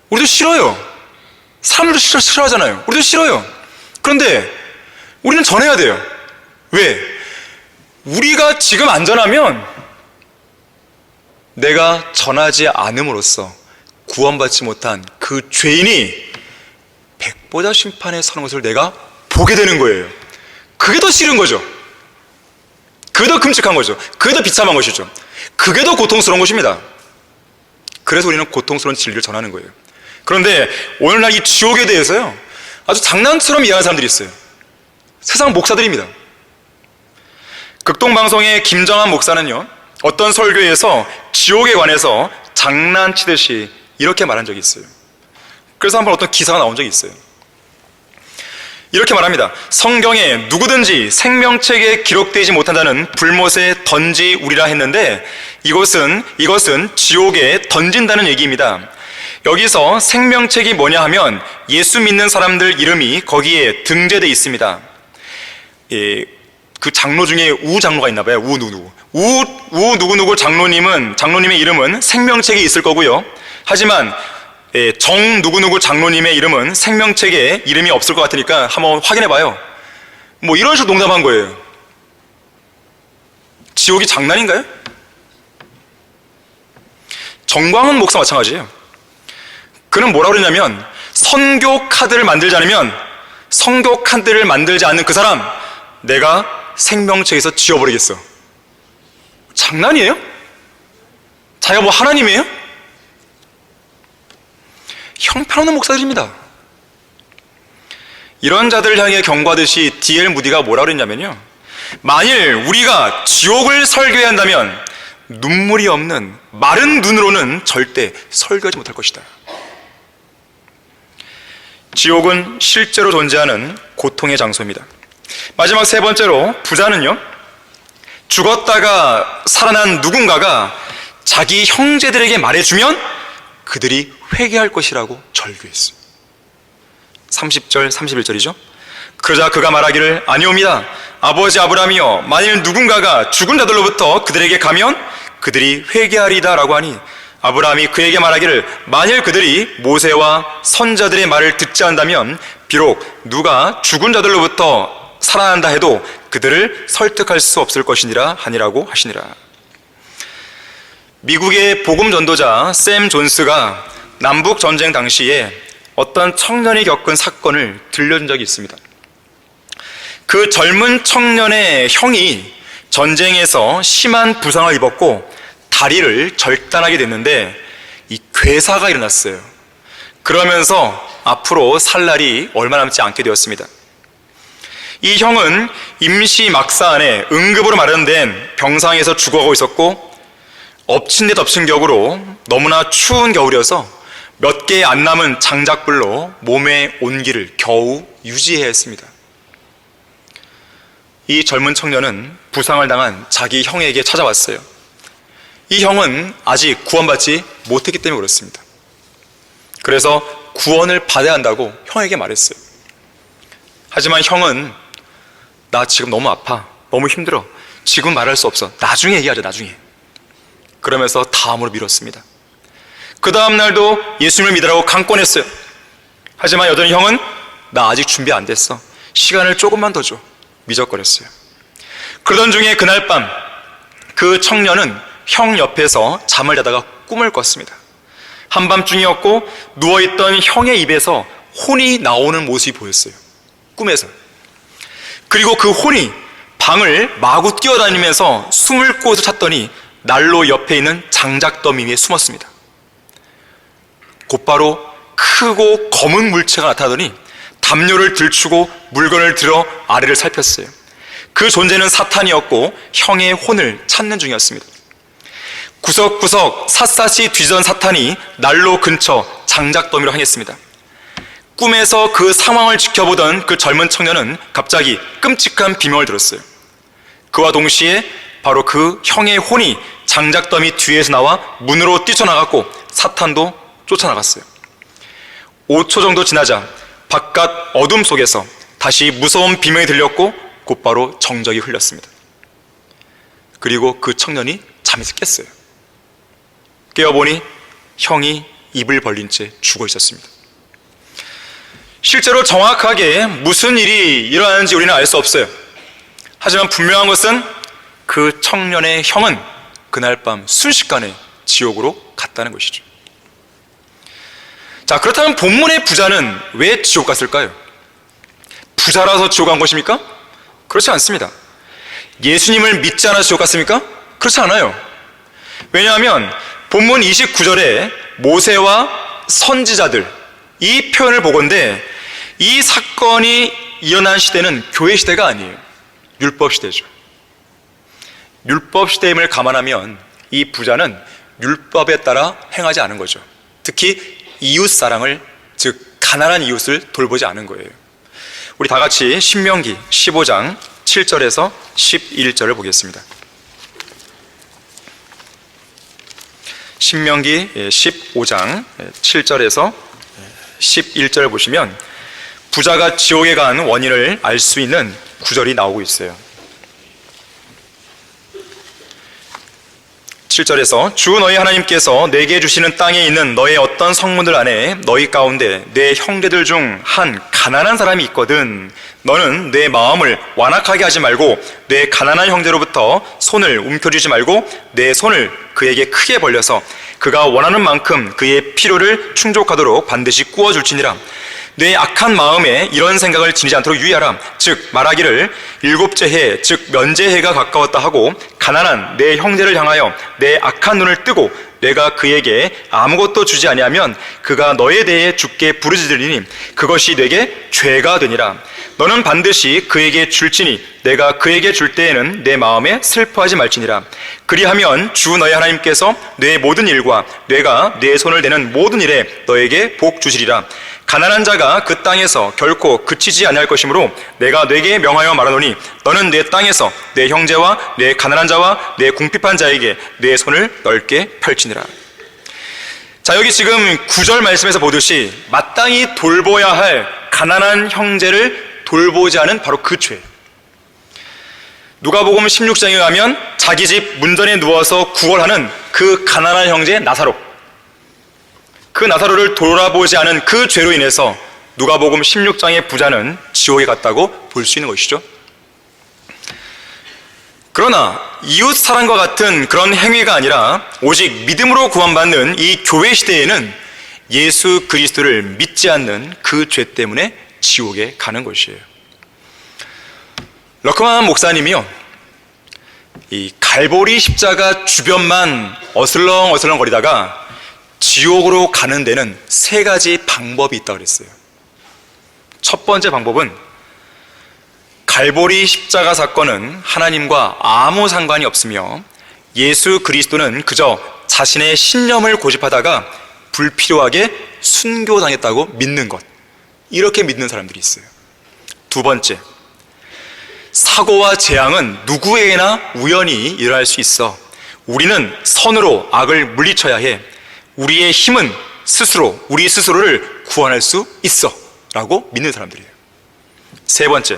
우리도 싫어요. 사람들도 싫어하잖아요. 우리도 싫어요. 그런데 우리는 전해야 돼요. 왜? 우리가 지금 안전하면 내가 전하지 않음으로써 구원받지 못한 그 죄인이 백보자 심판에 서는 것을 내가 보게 되는 거예요. 그게 더 싫은 거죠. 그게 더 끔찍한 거죠. 그게 더 비참한 것이죠. 그게 더 고통스러운 것입니다. 그래서 우리는 고통스러운 진리를 전하는 거예요. 그런데 오늘날 이 지옥에 대해서요, 아주 장난처럼 이해하는 사람들이 있어요. 세상 목사들입니다. 극동방송의 김정한 목사는요, 어떤 설교에서 지옥에 관해서 장난치듯이 이렇게 말한 적이 있어요. 그래서 한번 어떤 기사가 나온 적이 있어요. 이렇게 말합니다. 성경에 누구든지 생명책에 기록되지 못한 자는 불못에 던지우리라 했는데 이것은 지옥에 던진다는 얘기입니다. 여기서 생명책이 뭐냐 하면 예수 믿는 사람들 이름이 거기에 등재되어 있습니다. 그 장로 중에 우 장로가 있나 봐요. 우 누구누구 장로님의 이름은 생명책에 있을 거고요. 하지만 정 누구누구 장로님의 이름은 생명책에 이름이 없을 것 같으니까 한번 확인해 봐요. 뭐 이런 식으로 농담한 거예요. 지옥이 장난인가요? 정광훈 목사 마찬가지예요. 그는 뭐라고 그러냐면 선교 카드를 만들지 않으면, 선교 카드를 만들지 않는 그 사람 내가 생명책에서 지워버리겠어. 장난이에요? 자기가 뭐 하나님이에요? 형편없는 목사들입니다. 이런 자들을 향해 경고하듯이 D.L. 무디가 뭐라고 그랬냐면요, 만일 우리가 지옥을 설교해야 한다면 눈물이 없는 마른 눈으로는 절대 설교하지 못할 것이다. 지옥은 실제로 존재하는 고통의 장소입니다. 마지막 세 번째로 부자는요, 죽었다가 살아난 누군가가 자기 형제들에게 말해주면 그들이 회개할 것이라고 절규했어요. 30절, 31절이죠. 그러자 그가 말하기를 아니옵니다. 아버지 아브라함이여, 만일 누군가가 죽은 자들로부터 그들에게 가면 그들이 회개하리다 라고 하니 아브라함이 그에게 말하기를 만일 그들이 모세와 선자들의 말을 듣지 않는다면 비록 누가 죽은 자들로부터 살아난다 해도 그들을 설득할 수 없을 것이니라 하니라고 하시니라. 미국의 복음 전도자 샘 존스가 남북 전쟁 당시에 어떤 청년이 겪은 사건을 들려준 적이 있습니다. 그 젊은 청년의 형이 전쟁에서 심한 부상을 입었고 다리를 절단하게 됐는데 이 괴사가 일어났어요. 그러면서 앞으로 살 날이 얼마 남지 않게 되었습니다. 이 형은 임시 막사 안에 응급으로 마련된 병상에서 죽어가고 있었고 엎친 데 덮친 격으로 너무나 추운 겨울이어서 몇 개 안 남은 장작불로 몸의 온기를 겨우 유지해야 했습니다. 이 젊은 청년은 부상을 당한 자기 형에게 찾아왔어요. 이 형은 아직 구원받지 못했기 때문에 그렇습니다. 그래서 구원을 받아야 한다고 형에게 말했어요. 하지만 형은 나 지금 너무 아파, 너무 힘들어, 지금 말할 수 없어, 나중에 얘기하자, 나중에. 그러면서 다음으로 미뤘습니다. 그 다음 날도 예수님을 믿으라고 강권했어요. 하지만 여전히 형은 나 아직 준비 안 됐어, 시간을 조금만 더 줘, 미적거렸어요. 그러던 중에 그날 밤 그 청년은 형 옆에서 잠을 자다가 꿈을 꿨습니다. 한밤중이었고 누워있던 형의 입에서 혼이 나오는 모습이 보였어요, 꿈에서. 그리고 그 혼이 방을 마구 뛰어다니면서 숨을 곳을 찾더니 난로 옆에 있는 장작더미 위에 숨었습니다. 곧바로 크고 검은 물체가 나타나더니 담요를 들추고 물건을 들어 아래를 살폈어요. 그 존재는 사탄이었고 형의 혼을 찾는 중이었습니다. 구석구석 샅샅이 뒤지던 사탄이 난로 근처 장작더미로 향했습니다. 꿈에서 그 상황을 지켜보던 그 젊은 청년은 갑자기 끔찍한 비명을 들었어요. 그와 동시에 바로 그 형의 혼이 장작더미 뒤에서 나와 문으로 뛰쳐나갔고 사탄도 쫓아나갔어요. 5초 정도 지나자 바깥 어둠 속에서 다시 무서운 비명이 들렸고 곧바로 정적이 흘렸습니다. 그리고 그 청년이 잠에서 깼어요. 깨어보니 형이 입을 벌린 채 죽어 있었습니다. 실제로 정확하게 무슨 일이 일어나는지 우리는 알 수 없어요. 하지만 분명한 것은 그 청년의 형은 그날 밤 순식간에 지옥으로 갔다는 것이죠. 자, 그렇다면 본문의 부자는 왜 지옥 갔을까요? 부자라서 지옥 간 것입니까? 그렇지 않습니다. 예수님을 믿지 않아서 지옥 갔습니까? 그렇지 않아요. 왜냐하면 본문 29절에 모세와 선지자들, 이 표현을 보건대 이 사건이 일어난 시대는 교회 시대가 아니에요. 율법 시대죠. 율법 시대임을 감안하면 이 부자는 율법에 따라 행하지 않은 거죠. 특히 이웃 사랑을, 즉 가난한 이웃을 돌보지 않은 거예요. 우리 다 같이 신명기 15장 7절에서 11절을 보겠습니다. 신명기 15장 7절에서 11절 보시면 부자가 지옥에 간 원인을 알 수 있는 구절이 나오고 있어요. 7절에서 주 너희 하나님께서 내게 주시는 땅에 있는 너의 어떤 성문들 안에 너희 가운데 내 형제들 중 한 가난한 사람이 있거든 너는 내 마음을 완악하게 하지 말고 내 가난한 형제로부터 손을 움켜쥐지 말고 내 손을 그에게 크게 벌려서 그가 원하는 만큼 그의 필요를 충족하도록 반드시 꾸어줄지니라. 내 악한 마음에 이런 생각을 지니지 않도록 유의하라. 즉 말하기를 일곱째 해 즉 면제해가 가까웠다 하고 가난한 내 형제를 향하여 내 악한 눈을 뜨고 내가 그에게 아무것도 주지 아니하면 그가 너에 대해 주께 부르짖으리니 그것이 내게 죄가 되니라. 너는 반드시 그에게 줄지니 내가 그에게 줄 때에는 내 마음에 슬퍼하지 말지니라. 그리하면 주 너희 하나님께서 내 모든 일과 내가 내 손을 대는 모든 일에 너에게 복 주시리라. 가난한 자가 그 땅에서 결코 그치지 아니할 것이므로 내가 네게 명하여 말하노니 너는 내 땅에서 내 형제와 내 가난한 자와 내 궁핍한 자에게 내 손을 넓게 펼치니라. 자, 여기 지금 9절 말씀에서 보듯이 마땅히 돌보아야 할 가난한 형제를 돌보지 않은 바로 그 죄. 누가복음 16장에 가면 자기 집 문전에 누워서 구걸하는 그 가난한 형제 나사로, 그 나사로를 돌아보지 않은 그 죄로 인해서 누가복음 16장의 부자는 지옥에 갔다고 볼 수 있는 것이죠. 그러나 이웃 사랑과 같은 그런 행위가 아니라 오직 믿음으로 구원받는 이 교회 시대에는 예수 그리스도를 믿지 않는 그 죄 때문에 지옥에 가는 것이에요. 러커만 목사님이요, 이 갈보리 십자가 주변만 어슬렁어슬렁 거리다가 지옥으로 가는 데는 3가지 방법이 있다고 그랬어요. 첫 번째 방법은 갈보리 십자가 사건은 하나님과 아무 상관이 없으며 예수 그리스도는 그저 자신의 신념을 고집하다가 불필요하게 순교당했다고 믿는 것, 이렇게 믿는 사람들이 있어요. 두 번째, 사고와 재앙은 누구에게나 우연히 일어날 수 있어 우리는 선으로 악을 물리쳐야 해, 우리의 힘은 우리 스스로를 구원할 수 있어 라고 믿는 사람들이에요. 세 번째,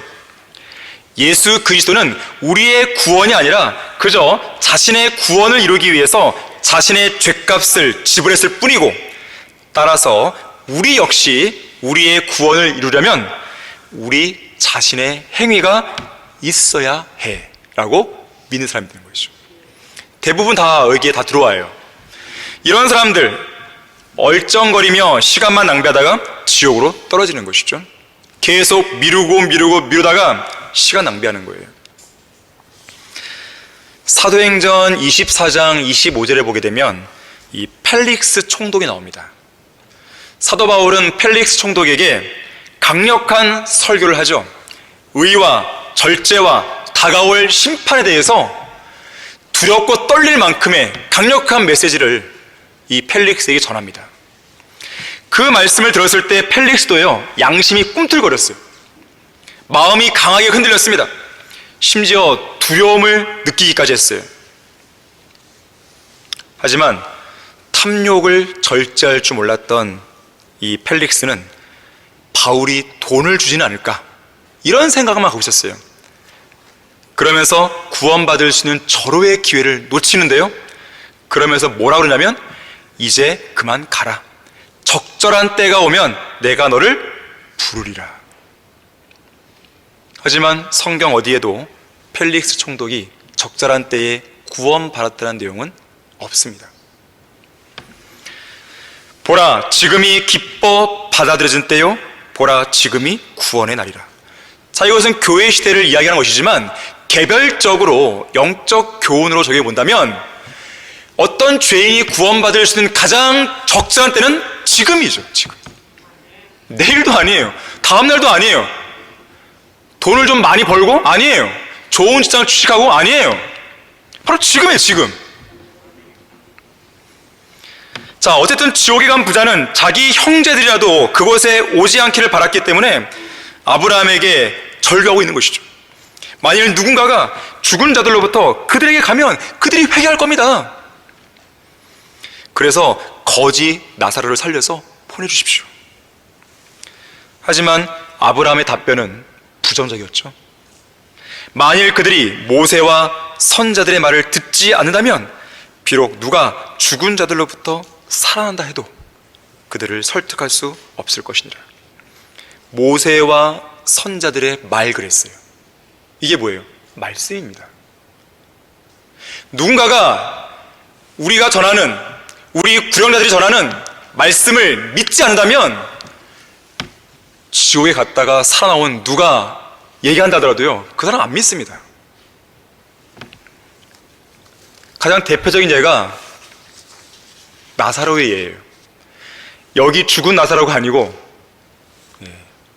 예수 그리스도는 우리의 구원이 아니라 그저 자신의 구원을 이루기 위해서 자신의 죗값을 지불했을 뿐이고, 따라서 우리 역시 우리의 구원을 이루려면 우리 자신의 행위가 있어야 해 라고 믿는 사람이 되는 것이죠. 대부분 다 여기에 다 들어와요. 이런 사람들 얼쩡거리며 시간만 낭비하다가 지옥으로 떨어지는 것이죠. 계속 미루다가 시간 낭비하는 거예요. 사도행전 24장 25절에 보게 되면 이 펠릭스 총독이 나옵니다. 사도 바울은 펠릭스 총독에게 강력한 설교를 하죠. 의와 절제와 다가올 심판에 대해서 두렵고 떨릴 만큼의 강력한 메시지를 이 펠릭스에게 전합니다. 그 말씀을 들었을 때 펠릭스도요, 양심이 꿈틀거렸어요. 마음이 강하게 흔들렸습니다. 심지어 두려움을 느끼기까지 했어요. 하지만 탐욕을 절제할 줄 몰랐던 이 펠릭스는 바울이 돈을 주지는 않을까, 이런 생각만 하고 있었어요. 그러면서 구원받을 수 있는 절호의 기회를 놓치는데요, 그러면서 뭐라고 그러냐면 이제 그만 가라. 적절한 때가 오면 내가 너를 부르리라. 하지만 성경 어디에도 펠릭스 총독이 적절한 때에 구원받았다는 내용은 없습니다. 보라, 지금이 기뻐 받아들여진 때요, 보라, 지금이 구원의 날이라. 자, 이것은 교회 시대를 이야기하는 것이지만 개별적으로 영적 교훈으로 적용해 본다면 어떤 죄인이 구원받을 수 있는 가장 적절한 때는 지금이죠. 지금. 내일도 아니에요. 다음날도 아니에요. 돈을 좀 많이 벌고? 아니에요. 좋은 직장을 취직하고? 아니에요. 바로 지금이에요. 지금. 자, 어쨌든 지옥에 간 부자는 자기 형제들이라도 그곳에 오지 않기를 바랐기 때문에 아브라함에게 절규하고 있는 것이죠. 만일 누군가가 죽은 자들로부터 그들에게 가면 그들이 회개할 겁니다. 그래서 거지 나사로를 살려서 보내주십시오. 하지만 아브라함의 답변은 부정적이었죠. 만일 그들이 모세와 선자들의 말을 듣지 않는다면 비록 누가 죽은 자들로부터 살아난다 해도 그들을 설득할 수 없을 것이니라. 모세와 선자들의 말 그랬어요. 이게 뭐예요? 말씀입니다. 누군가가 우리가 전하는, 우리 구령자들이 전하는 말씀을 믿지 않는다면 지옥에 갔다가 살아나온 누가 얘기한다 하더라도요, 그 사람 안 믿습니다. 가장 대표적인 예가 나사로의 예예요. 여기 죽은 나사로가 아니고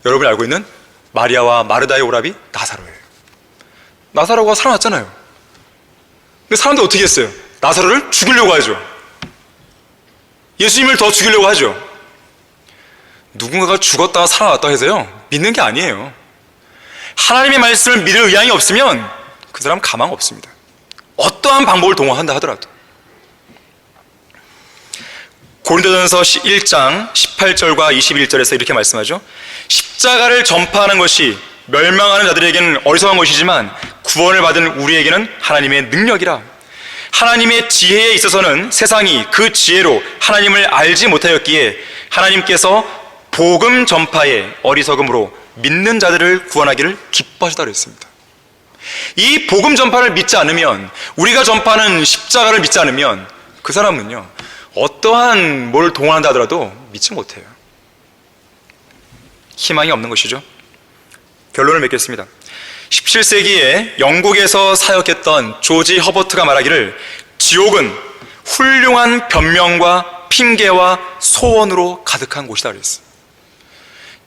여러분이 알고 있는 마리아와 마르다의 오라비 나사로예요. 나사로가 살아났잖아요. 근데 사람들 어떻게 했어요? 나사로를 죽이려고 하죠. 예수님을 더 죽이려고 하죠. 누군가가 죽었다가 살아났다 해서요 믿는 게 아니에요. 하나님의 말씀을 믿을 의향이 없으면 그 사람 가망 없습니다. 어떠한 방법을 동원한다 하더라도. 고린도전서 1장 18절과 21절에서 이렇게 말씀하죠. 십자가를 전파하는 것이 멸망하는 자들에게는 어리석은 것이지만 구원을 받은 우리에게는 하나님의 능력이라. 하나님의 지혜에 있어서는 세상이 그 지혜로 하나님을 알지 못하였기에 하나님께서 복음 전파에 어리석음으로 믿는 자들을 구원하기를 기뻐하시다 그랬습니다. 이 복음 전파를 믿지 않으면, 우리가 전파하는 십자가를 믿지 않으면 그 사람은요 어떠한 뭘 동원한다 하더라도 믿지 못해요. 희망이 없는 것이죠. 결론을 맺겠습니다. 17세기에 영국에서 사역했던 조지 허버트가 말하기를 지옥은 훌륭한 변명과 핑계와 소원으로 가득한 곳이다 그랬어요.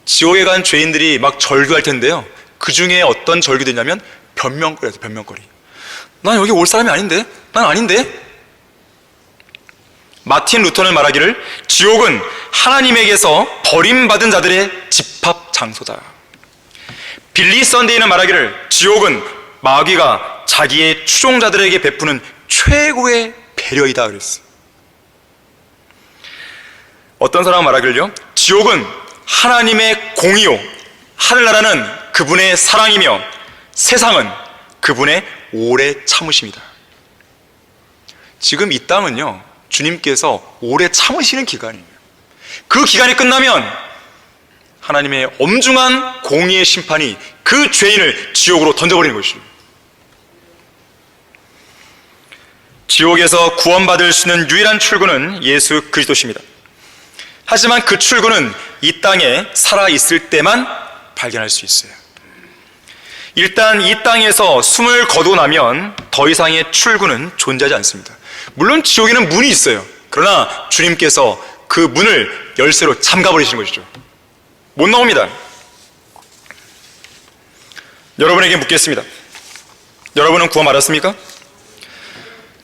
지옥에 간 죄인들이 막 절규할 텐데요, 그 중에 어떤 절규들이냐면 변명거리예요. 변명거리. 난 여기 올 사람이 아닌데, 난 아닌데. 마틴 루터는 말하기를 지옥은 하나님에게서 버림받은 자들의 집합 장소다. 빌리 썬데이는 말하기를 지옥은 마귀가 자기의 추종자들에게 베푸는 최고의 배려이다 그랬어요. 어떤 사람은 말하기를요, 지옥은 하나님의 공의요, 하늘나라는 그분의 사랑이며 세상은 그분의 오래 참으심이다. 지금 이 땅은요 주님께서 오래 참으시는 기간이에요. 그 기간이 끝나면 하나님의 엄중한 공의의 심판이 그 죄인을 지옥으로 던져버리는 것이죠. 지옥에서 구원받을 수 있는 유일한 출구는 예수 그리스도십니다. 하지만 그 출구는 이 땅에 살아있을 때만 발견할 수 있어요. 일단 이 땅에서 숨을 거두고 나면 더 이상의 출구는 존재하지 않습니다. 물론 지옥에는 문이 있어요. 그러나 주님께서 그 문을 열쇠로 잠가버리시는 것이죠. 못 나옵니다. 여러분에게 묻겠습니다. 여러분은 구원 받았습니까?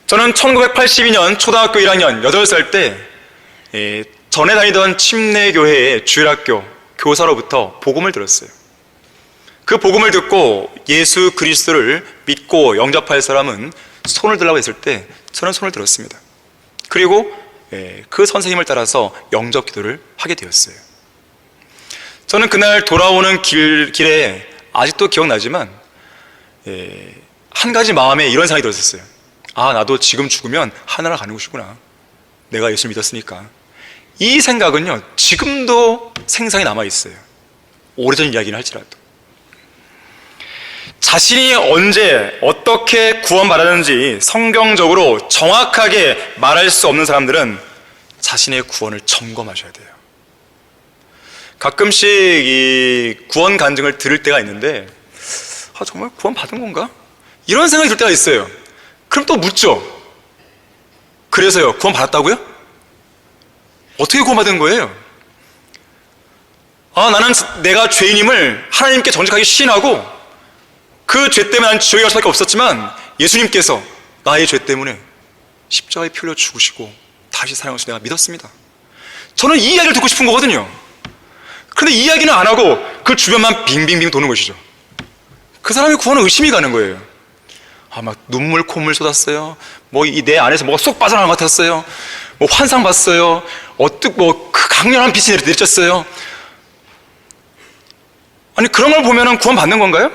저는 1982년 초등학교 1학년 8살 때 전에 다니던 침례교회의 주일학교 교사로부터 복음을 들었어요. 그 복음을 듣고 예수 그리스도를 믿고 영접할 사람은 손을 들라고 했을 때 저는 손을 들었습니다. 그리고 그 선생님을 따라서 영접 기도를 하게 되었어요. 저는 그날 돌아오는 길에 아직도 기억나지만 한 가지 마음에 이런 생각이 들었었어요. 아, 나도 지금 죽으면 하늘나라 가는 것이구나. 내가 예수를 믿었으니까. 이 생각은요 지금도 생생히 남아있어요. 오래전 이야기는 할지라도. 자신이 언제 어떻게 구원받았는지 성경적으로 정확하게 말할 수 없는 사람들은 자신의 구원을 점검하셔야 돼요. 가끔씩 이 구원 간증을 들을 때가 있는데 정말 구원 받은 건가? 이런 생각이 들 때가 있어요. 그럼 또 묻죠. 그래서요, 구원 받았다고요? 어떻게 구원 받은 거예요? 나는 내가 죄인임을 하나님께 정직하게 시인하고 그 죄 때문에 난 지옥에 갈 수밖에 없었지만 예수님께서 나의 죄 때문에 십자가에 피 흘려 죽으시고 다시 사랑하셔서 내가 믿었습니다. 저는 이 이야기를 듣고 싶은 거거든요. 그런데 이 이야기는 안 하고 그 주변만 빙빙빙 도는 것이죠. 그 사람의 구원은 의심이 가는 거예요. 막 눈물 콧물 쏟았어요. 내 안에서 뭐가 쏙 빠져나간 것 같았어요. 환상 봤어요. 그 강렬한 빛이 내리쳤어요. 아니, 그런 걸 보면은 구원 받는 건가요?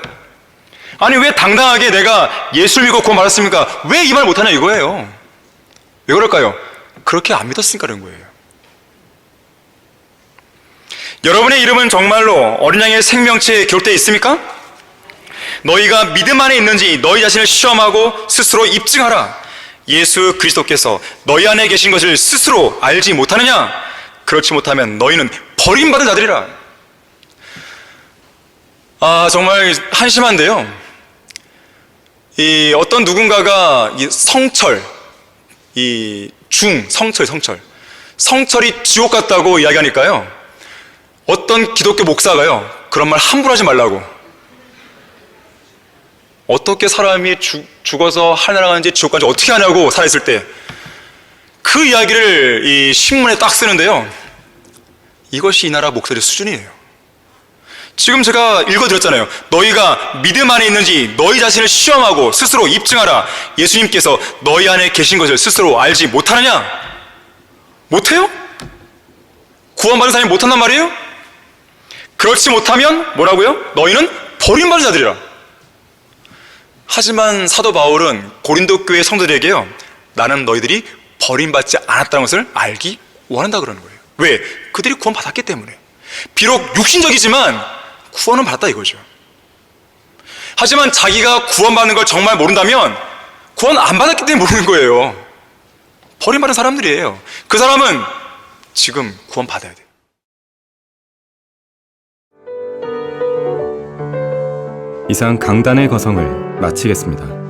아니, 왜 당당하게 내가 예수를 믿고 구원 받았습니까? 왜 이 말 못하냐 이거예요. 왜 그럴까요? 그렇게 안 믿었으니까 그런 거예요. 여러분의 이름은 정말로 어린 양의 생명체에 기록되어 있습니까? 너희가 믿음 안에 있는지 너희 자신을 시험하고 스스로 입증하라. 예수 그리스도께서 너희 안에 계신 것을 스스로 알지 못하느냐? 그렇지 못하면 너희는 버림받은 자들이라. 정말 한심한데요, 어떤 누군가가 성철이 지옥 같다고 이야기하니까요, 어떤 기독교 목사가요 그런 말 함부로 하지 말라고. 어떻게 사람이 죽어서 하늘나라 가는지 지옥 가는지 어떻게 하냐고, 살아있을 때. 그 이야기를 이 신문에 딱 쓰는데요, 이것이 이 나라 목사의 수준이에요. 지금 제가 읽어드렸잖아요. 너희가 믿음 안에 있는지 너희 자신을 시험하고 스스로 입증하라. 예수님께서 너희 안에 계신 것을 스스로 알지 못하느냐? 못해요? 구원받은 사람이 못한단 말이에요? 그렇지 못하면 뭐라고요? 너희는 버림받은 자들이라. 하지만 사도 바울은 고린도 교회 성도들에게요, 나는 너희들이 버림받지 않았다는 것을 알기 원한다 그러는 거예요. 왜? 그들이 구원받았기 때문에. 비록 육신적이지만 구원은 받았다 이거죠. 하지만 자기가 구원받는 걸 정말 모른다면 구원 안 받았기 때문에 모르는 거예요. 버림받은 사람들이에요. 그 사람은 지금 구원받아야 돼요. 이상 강단의 거성을 마치겠습니다.